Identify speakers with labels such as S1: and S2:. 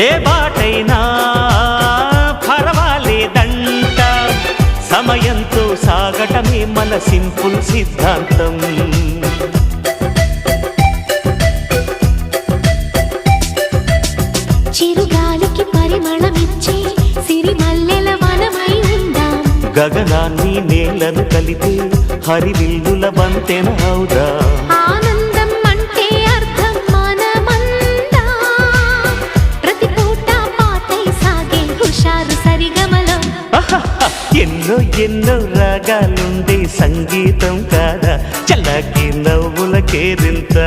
S1: ఏ బాటైనా పర్వాలేదంట, సమయంతో సాగటమే మన సింపుల్ సిద్ధాంతం.
S2: చిరుగాలికి పరిమళమిచ్చే సిరిమల్లెల వనమై ఉందాం,
S1: గగనాన్ని నేలను కలిపే హరివిల్లుల వంతెన అవుదాం.
S2: ఆనందం అంటే అర్థం మనమందా, ప్రతి పూట పాటై సాగే హుషారు సరిగమలో.
S1: ఎన్నో ఎన్నో రాగాలుండే సంగీతం కాదా, చల్లకి నవ్వుల కేరింత.